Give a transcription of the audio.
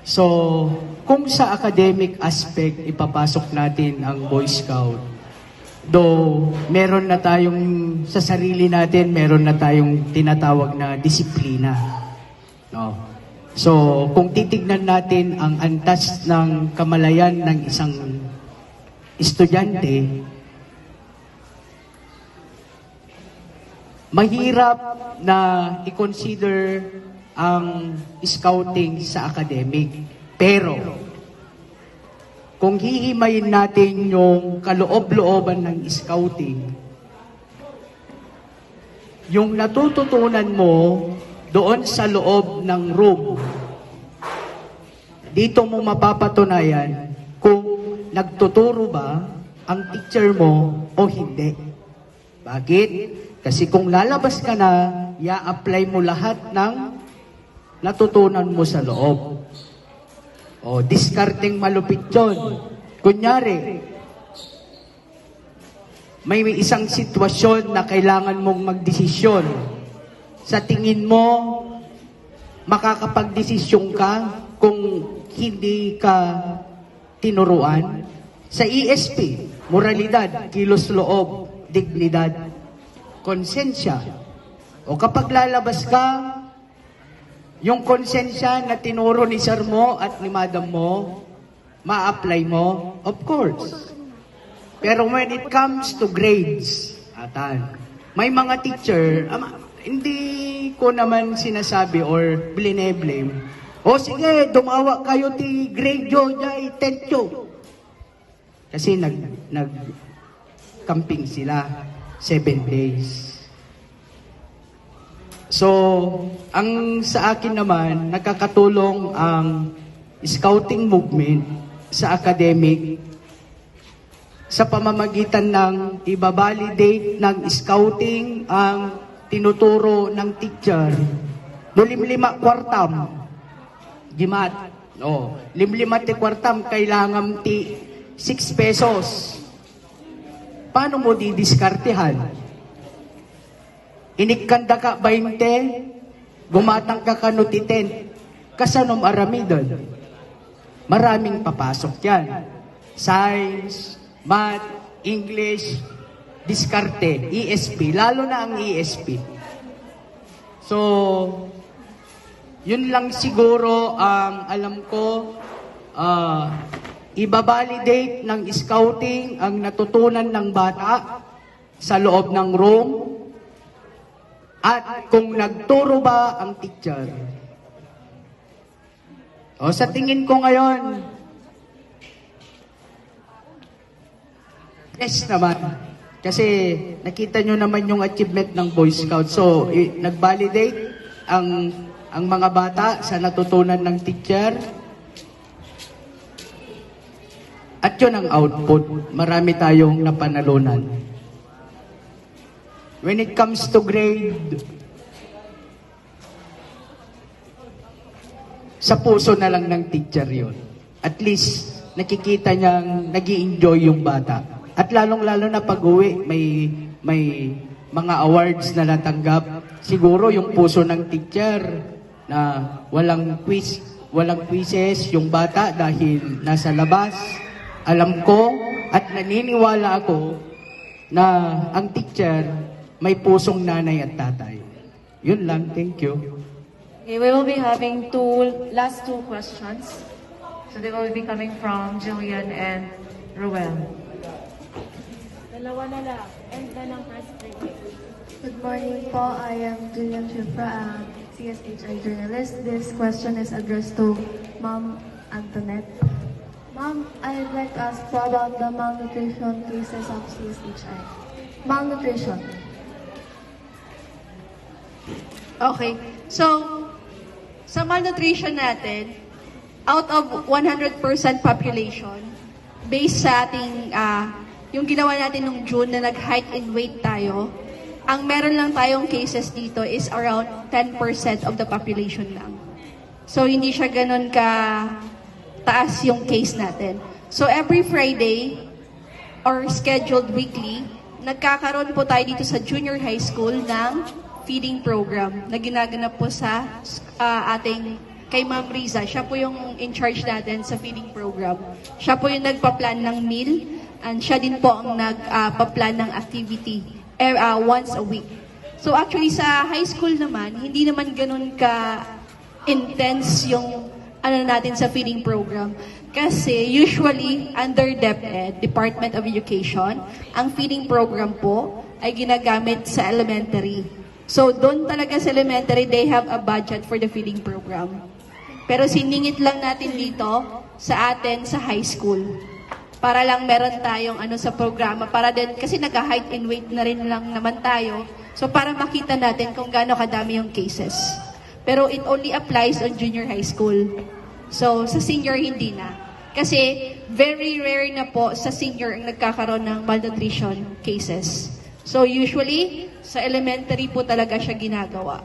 So, kung sa academic aspect ipapasok natin ang Boy Scout, though meron na tayong sa sarili natin, meron na tayong tinatawag na disiplina. No. So, kung titignan natin ang antas ng kamalayan ng isang estudyante, mahirap na i-consider ang scouting sa academic. Pero, kung hihimayin natin yung kaloob-looban ng scouting, yung natututunan mo doon sa loob ng room, dito mo mapapatunayan kung nagtuturo ba ang teacher mo o hindi. Bakit? Kasi kung lalabas ka na, i-apply mo lahat ng natutunan mo sa loob. O, discarding malupit yun. Kunyari, may isang sitwasyon na kailangan mong magdesisyon. Sa tingin mo, makakapagdesisyon ka kung hindi ka tinuruan? Sa ESP, moralidad, kilos loob, dignidad, konsensya. O kapag lalabas ka, yung konsensya na tinuro ni sir mo at ni madam mo, ma-apply mo? Of course. Pero when it comes to grades, may mga teacher, hindi ko naman sinasabi or blame. O sige, dumawa kayo ti grade yo, jay, tentyo. Kasi nag-camping sila 7 days. So, ang sa akin naman, nakakatulong ang scouting movement sa academic sa pamamagitan ng i-validate ng scouting ang tinuturo ng teacher. No, limlima kwartam. Gimat. No, limlima ti kwartam, kailangan ti 6 pesos. Paano mo didiskartehan? Inikanda ka 20, gumatang ka kanuti 10, kasanom aramidon. Maraming papasok yan. Science, Math, English, diskarte, ESP, lalo na ang ESP. So, yun lang siguro ang alam ko, i-validate ng scouting ang natutunan ng bata sa loob ng room, at kung nagturo ba ang teacher. O sa tingin ko ngayon, yes naman. Kasi nakita nyo naman yung achievement ng Boy Scout. So, nag-validate ang mga bata sa natutunan ng teacher. At yun ang output. Marami tayong napanalunan. When it comes to grade, sa puso na lang ng teacher yun. At least, nakikita niyang nag-i-enjoy yung bata. At lalong-lalo na pag-uwi, may mga awards na natanggap. Siguro yung puso ng teacher na walang quizzes yung bata dahil nasa labas. Alam ko at naniniwala ako na ang teacher may pusong nanay at tatay. Yun lang. Thank you. Okay, we will be having last two questions. So they will be coming from Jillian and Ruel. Dalawa na lang. And then ang first grade. Good morning po. I am Julian Chupra, CSHI journalist. This question is addressed to Ma'am Antoinette. Ma'am, I'd like to ask po about the malnutrition cases of CSHI. Malnutrition. Okay. So, sa malnutrition natin, out of 100% population, based sa ating, yung ginawa natin nung June na nag-height and weight tayo, ang meron lang tayong cases dito is around 10% of the population lang. So, hindi siya ganun ka taas yung case natin. So, every Friday, or scheduled weekly, nagkakaroon po tayo dito sa junior high school ng feeding program na ginaganap po sa ating kay Ma'am Riza. Siya po yung in charge natin sa feeding program. Siya po yung nagpa-plan ng meal and siya din po ang nagpa-plan ng activity once a week. So actually sa high school naman, hindi naman ganun ka intense yung natin sa feeding program. Kasi usually under DepEd, Department of Education, ang feeding program po ay ginagamit sa elementary. So doon talaga sa elementary, they have a budget for the feeding program. Pero siningit lang natin dito sa atin sa high school. Para lang meron tayong sa programa. Para din, kasi nag-height and weight na rin lang naman tayo. So para makita natin kung gaano kadami yung cases. Pero it only applies on junior high school. So sa senior hindi na. Kasi very rare na po sa senior ang nagkakaroon ng malnutrition cases. So usually, sa elementary po talaga siya ginagawa.